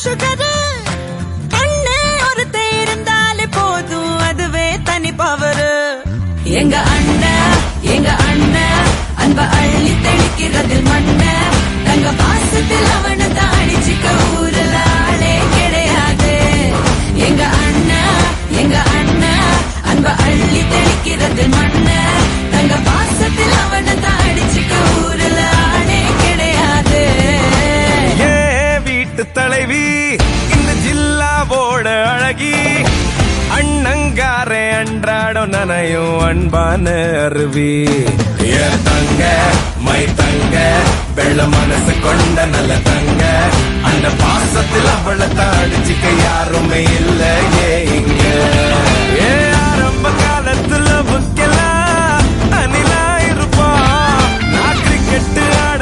sugar கண்ணு ஒருத்த இருந்தாலே போதும் அதுவே தனி பவரு எங்க அண்ணன் அன்ப அள்ளி தெளிக்கிறதில் மண்ண தங்க பாசத்தில் அவனை தாடிச்சுக்க ஊரல ஆளே கிடையாது எங்க அண்ணன் அன்ப அள்ளி தெளிக்கிறதில் மண்ண தங்க பாசத்தில் அவனை தாடிச்சுக்க ஊரல ஆளே கிடையாது வீட்டு தலைவி இந்த ஜில்லாவோட அழகி அண்ணங்காரே அன்றாடம் நனையும் அன்பான அருவி தங்க மை தங்க வெள்ள மனசு கொண்ட நல்ல தங்க அந்த பாசத்தில் அவளை தாடிச்சுக்க யாருமே இல்லை